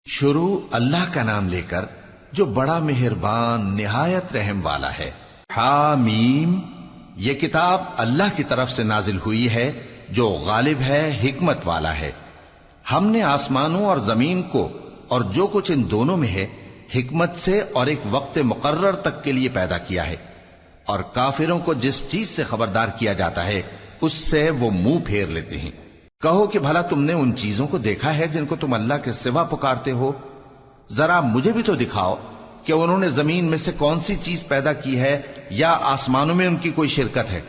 شروع اللہ کا نام لے کر جو بڑا مہربان نہایت رحم والا ہے۔ حامیم، یہ کتاب اللہ کی طرف سے نازل ہوئی ہے جو غالب ہے، حکمت والا ہے۔ ہم نے آسمانوں اور زمین کو اور جو کچھ ان دونوں میں ہے حکمت سے اور ایک وقت مقرر تک کے لیے پیدا کیا ہے، اور کافروں کو جس چیز سے خبردار کیا جاتا ہے اس سے وہ منہ پھیر لیتے ہیں۔ کہو کہ بھلا تم نے ان چیزوں کو دیکھا ہے جن کو تم اللہ کے سوا پکارتے ہو؟ ذرا مجھے بھی تو دکھاؤ کہ انہوں نے زمین میں سے کون سی چیز پیدا کی ہے یا آسمانوں میں ان کی کوئی شرکت ہے؟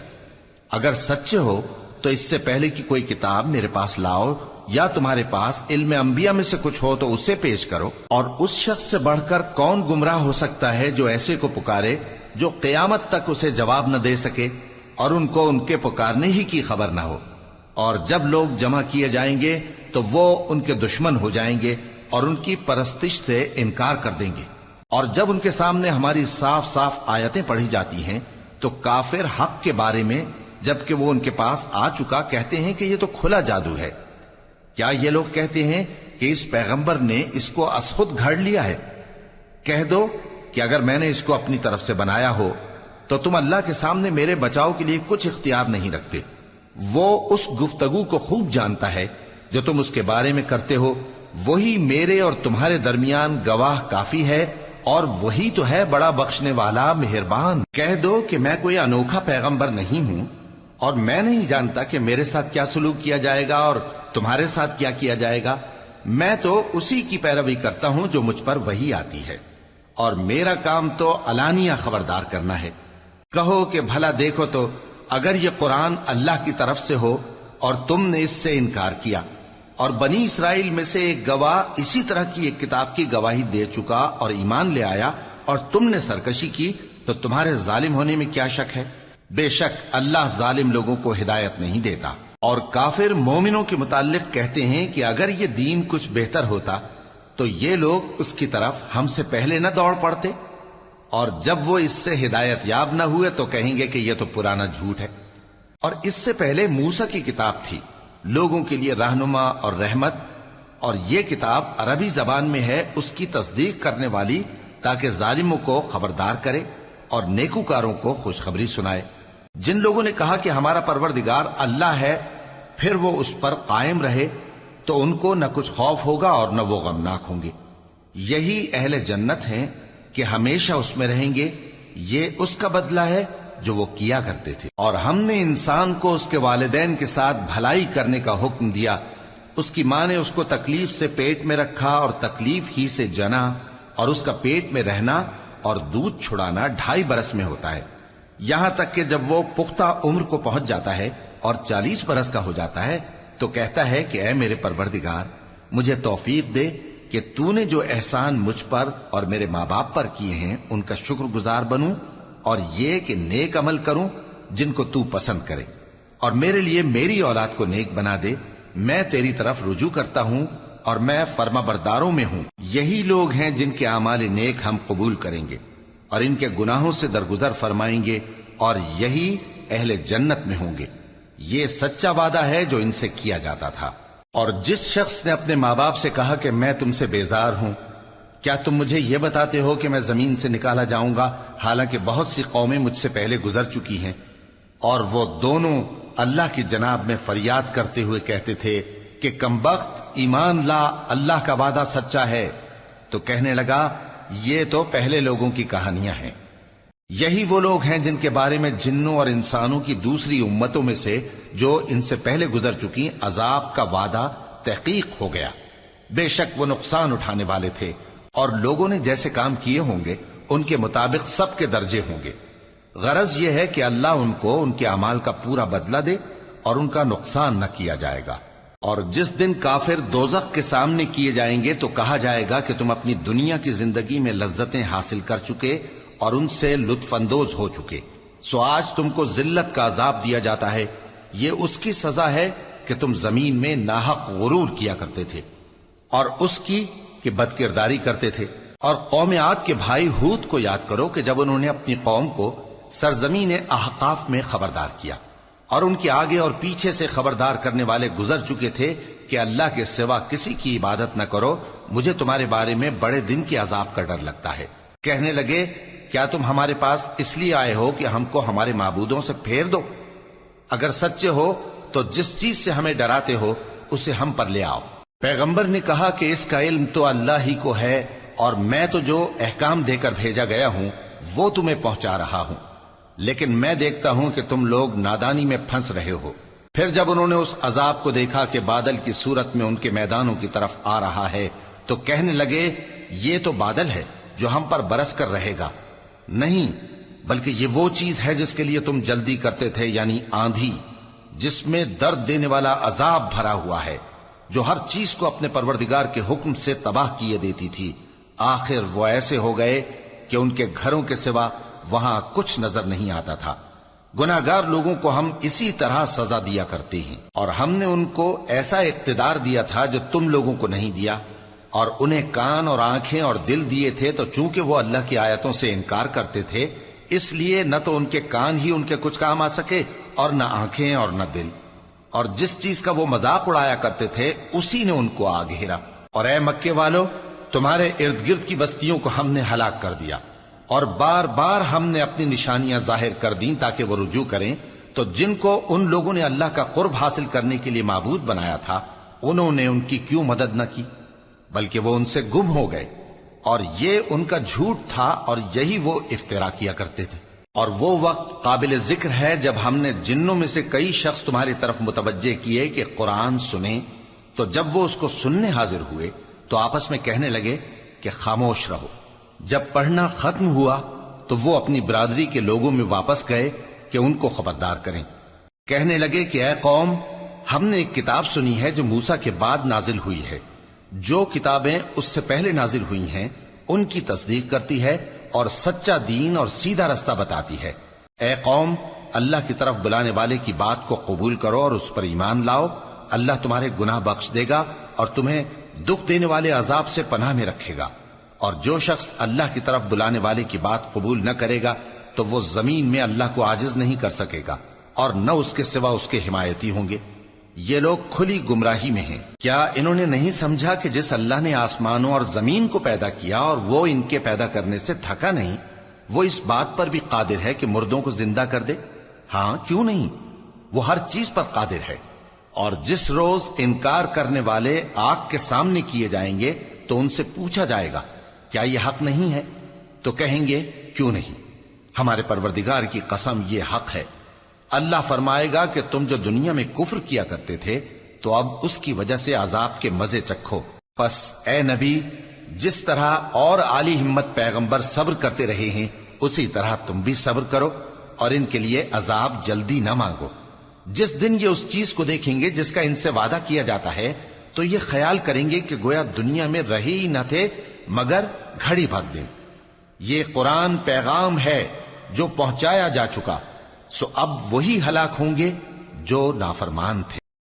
اگر سچے ہو تو اس سے پہلے کی کوئی کتاب میرے پاس لاؤ، یا تمہارے پاس علم انبیاء میں سے کچھ ہو تو اسے پیش کرو۔ اور اس شخص سے بڑھ کر کون گمراہ ہو سکتا ہے جو ایسے کو پکارے جو قیامت تک اسے جواب نہ دے سکے اور ان کو ان کے پکارنے ہی کی خبر نہ ہو۔ اور جب لوگ جمع کیے جائیں گے تو وہ ان کے دشمن ہو جائیں گے اور ان کی پرستش سے انکار کر دیں گے۔ اور جب ان کے سامنے ہماری صاف صاف آیتیں پڑھی جاتی ہیں تو کافر حق کے بارے میں جبکہ وہ ان کے پاس آ چکا کہتے ہیں کہ یہ تو کھلا جادو ہے۔ کیا یہ لوگ کہتے ہیں کہ اس پیغمبر نے اس کو از خود گھڑ لیا ہے؟ کہہ دو کہ اگر میں نے اس کو اپنی طرف سے بنایا ہو تو تم اللہ کے سامنے میرے بچاؤ کے لیے کچھ اختیار نہیں رکھتے۔ وہ اس گفتگو کو خوب جانتا ہے جو تم اس کے بارے میں کرتے ہو، وہی میرے اور تمہارے درمیان گواہ کافی ہے، اور وہی تو ہے بڑا بخشنے والا مہربان۔ کہہ دو کہ میں کوئی انوکھا پیغمبر نہیں ہوں، اور میں نہیں جانتا کہ میرے ساتھ کیا سلوک کیا جائے گا اور تمہارے ساتھ کیا کیا جائے گا۔ میں تو اسی کی پیروی کرتا ہوں جو مجھ پر وحی آتی ہے، اور میرا کام تو علانیہ خبردار کرنا ہے۔ کہو کہ بھلا دیکھو تو اگر یہ قرآن اللہ کی طرف سے ہو اور تم نے اس سے انکار کیا، اور بنی اسرائیل میں سے ایک گواہ اسی طرح کی ایک کتاب کی گواہی دے چکا اور ایمان لے آیا، اور تم نے سرکشی کی، تو تمہارے ظالم ہونے میں کیا شک ہے؟ بے شک اللہ ظالم لوگوں کو ہدایت نہیں دیتا۔ اور کافر مومنوں کے متعلق کہتے ہیں کہ اگر یہ دین کچھ بہتر ہوتا تو یہ لوگ اس کی طرف ہم سے پہلے نہ دوڑ پڑتے، اور جب وہ اس سے ہدایت یاب نہ ہوئے تو کہیں گے کہ یہ تو پرانا جھوٹ ہے۔ اور اس سے پہلے موسیٰ کی کتاب تھی، لوگوں کے لیے رہنما اور رحمت، اور یہ کتاب عربی زبان میں ہے اس کی تصدیق کرنے والی، تاکہ ظالموں کو خبردار کرے اور نیکوکاروں کو خوشخبری سنائے۔ جن لوگوں نے کہا کہ ہمارا پروردگار اللہ ہے، پھر وہ اس پر قائم رہے تو ان کو نہ کچھ خوف ہوگا اور نہ وہ غمناک ہوں گے۔ یہی اہل جنت ہیں کہ ہمیشہ اس میں رہیں گے، یہ اس کا بدلہ ہے جو وہ کیا کرتے تھے۔ اور ہم نے انسان کو اس کے والدین کے ساتھ بھلائی کرنے کا حکم دیا۔ اس کی ماں نے اس کو تکلیف سے پیٹ میں رکھا اور تکلیف ہی سے جنا، اور اس کا پیٹ میں رہنا اور دودھ چھڑانا 2.5 برس میں ہوتا ہے، یہاں تک کہ جب وہ پختہ عمر کو پہنچ جاتا ہے اور 40 برس کا ہو جاتا ہے تو کہتا ہے کہ اے میرے پروردگار، مجھے توفیق دے کہ تو نے جو احسان مجھ پر اور میرے ماں باپ پر کیے ہیں ان کا شکر گزار بنوں، اور یہ کہ نیک عمل کروں جن کو تو پسند کرے، اور میرے لیے میری اولاد کو نیک بنا دے۔ میں تیری طرف رجوع کرتا ہوں اور میں فرما برداروں میں ہوں۔ یہی لوگ ہیں جن کے اعمال نیک ہم قبول کریں گے اور ان کے گناہوں سے درگزر فرمائیں گے، اور یہی اہل جنت میں ہوں گے۔ یہ سچا وعدہ ہے جو ان سے کیا جاتا تھا۔ اور جس شخص نے اپنے ماں باپ سے کہا کہ میں تم سے بیزار ہوں، کیا تم مجھے یہ بتاتے ہو کہ میں زمین سے نکالا جاؤں گا، حالانکہ بہت سی قومیں مجھ سے پہلے گزر چکی ہیں؟ اور وہ دونوں اللہ کی جناب میں فریاد کرتے ہوئے کہتے تھے کہ کمبخت، ایمان لا، اللہ کا وعدہ سچا ہے۔ تو کہنے لگا یہ تو پہلے لوگوں کی کہانیاں ہیں۔ یہی وہ لوگ ہیں جن کے بارے میں جنوں اور انسانوں کی دوسری امتوں میں سے جو ان سے پہلے گزر چکی عذاب کا وعدہ تحقیق ہو گیا۔ بے شک وہ نقصان اٹھانے والے تھے، اور لوگوں نے جیسے کام کیے ہوں گے ان کے مطابق سب کے درجے ہوں گے۔ غرض یہ ہے کہ اللہ ان کو ان کے اعمال کا پورا بدلہ دے اور ان کا نقصان نہ کیا جائے گا۔ اور جس دن کافر دوزخ کے سامنے کیے جائیں گے تو کہا جائے گا کہ تم اپنی دنیا کی زندگی میں لذتیں حاصل کر چکے اور ان سے لطف اندوز ہو چکے، سو آج تم کو ذلت کا عذاب دیا جاتا ہے۔ یہ اس کی سزا ہے کہ تم زمین میں ناحق غرور کیا کرتے تھے، اور اس کی کہ بد کرداری کرتے تھے۔ اور قوم عاد کے بھائی ہود کو یاد کرو کہ جب انہوں نے اپنی قوم کو سرزمین احقاف میں خبردار کیا، اور ان کے آگے اور پیچھے سے خبردار کرنے والے گزر چکے تھے کہ اللہ کے سوا کسی کی عبادت نہ کرو مجھے تمہارے بارے میں بڑے دن کے عذاب کا ڈر لگتا ہے۔ کہنے لگے کیا تم ہمارے پاس اس لیے آئے ہو کہ ہم کو ہمارے معبودوں سے پھیر دو؟ اگر سچے ہو تو جس چیز سے ہمیں ڈراتے ہو اسے ہم پر لے آؤ۔ پیغمبر نے کہا کہ اس کا علم تو اللہ ہی کو ہے، اور میں تو جو احکام دے کر بھیجا گیا ہوں وہ تمہیں پہنچا رہا ہوں، لیکن میں دیکھتا ہوں کہ تم لوگ نادانی میں پھنس رہے ہو۔ پھر جب انہوں نے اس عذاب کو دیکھا کہ بادل کی صورت میں ان کے میدانوں کی طرف آ رہا ہے تو کہنے لگے یہ تو بادل ہے جو ہم پر برس کر رہے گا۔ نہیں، بلکہ یہ وہ چیز ہے جس کے لیے تم جلدی کرتے تھے، یعنی آندھی، جس میں درد دینے والا عذاب بھرا ہوا ہے، جو ہر چیز کو اپنے پروردگار کے حکم سے تباہ کیے دیتی تھی۔ آخر وہ ایسے ہو گئے کہ ان کے گھروں کے سوا وہاں کچھ نظر نہیں آتا تھا۔ گناہگار لوگوں کو ہم اسی طرح سزا دیا کرتے ہیں، اور ہم نے ان کو ایسا اقتدار دیا تھا جو تم لوگوں کو نہیں دیا، اور انہیں کان اور آنکھیں اور دل دیے تھے، تو چونکہ وہ اللہ کی آیتوں سے انکار کرتے تھے اس لیے نہ تو ان کے کان ہی ان کے کچھ کام آ سکے اور نہ آنکھیں اور نہ دل، اور جس چیز کا وہ مذاق اڑایا کرتے تھے اسی نے ان کو آ گھیرا۔ اور اے مکے والو، تمہارے ارد گرد کی بستیوں کو ہم نے ہلاک کر دیا، اور بار بار ہم نے اپنی نشانیاں ظاہر کر دیں تاکہ وہ رجوع کریں، تو جن کو ان لوگوں نے اللہ کا قرب حاصل کرنے کے لیے معبود بنایا تھا انہوں نے ان کی کیوں مدد نہ کی، بلکہ وہ ان سے گم ہو گئے، اور یہ ان کا جھوٹ تھا اور یہی وہ افترا کیا کرتے تھے۔ اور وہ وقت قابل ذکر ہے جب ہم نے جنوں میں سے کئی شخص تمہاری طرف متوجہ کیے کہ قرآن سنیں، تو جب وہ اس کو سننے حاضر ہوئے تو آپس میں کہنے لگے کہ خاموش رہو۔ جب پڑھنا ختم ہوا تو وہ اپنی برادری کے لوگوں میں واپس گئے کہ ان کو خبردار کریں۔ کہنے لگے کہ اے قوم، ہم نے ایک کتاب سنی ہے جو موسیٰ کے بعد نازل ہوئی ہے، جو کتابیں اس سے پہلے نازل ہوئی ہیں ان کی تصدیق کرتی ہے اور سچا دین اور سیدھا رستہ بتاتی ہے۔ اے قوم، اللہ کی طرف بلانے والے کی بات کو قبول کرو اور اس پر ایمان لاؤ، اللہ تمہارے گناہ بخش دے گا اور تمہیں دکھ دینے والے عذاب سے پناہ میں رکھے گا۔ اور جو شخص اللہ کی طرف بلانے والے کی بات قبول نہ کرے گا تو وہ زمین میں اللہ کو عاجز نہیں کر سکے گا، اور نہ اس کے سوا اس کے حمایتی ہوں گے۔ یہ لوگ کھلی گمراہی میں ہیں۔ کیا انہوں نے نہیں سمجھا کہ جس اللہ نے آسمانوں اور زمین کو پیدا کیا اور وہ ان کے پیدا کرنے سے تھکا نہیں، وہ اس بات پر بھی قادر ہے کہ مردوں کو زندہ کر دے؟ ہاں، کیوں نہیں، وہ ہر چیز پر قادر ہے۔ اور جس روز انکار کرنے والے آگ کے سامنے کیے جائیں گے تو ان سے پوچھا جائے گا کیا یہ حق نہیں ہے؟ تو کہیں گے کیوں نہیں، ہمارے پروردگار کی قسم یہ حق ہے۔ اللہ فرمائے گا کہ تم جو دنیا میں کفر کیا کرتے تھے تو اب اس کی وجہ سے عذاب کے مزے چکھو۔ پس اے نبی، جس طرح اور عالی ہمت پیغمبر صبر کرتے رہے ہیں اسی طرح تم بھی صبر کرو، اور ان کے لیے عذاب جلدی نہ مانگو۔ جس دن یہ اس چیز کو دیکھیں گے جس کا ان سے وعدہ کیا جاتا ہے تو یہ خیال کریں گے کہ گویا دنیا میں رہے ہی نہ تھے مگر گھڑی بھر دن۔ یہ قرآن پیغام ہے جو پہنچایا جا چکا، سو اب وہی ہلاک ہوں گے جو نافرمان تھے۔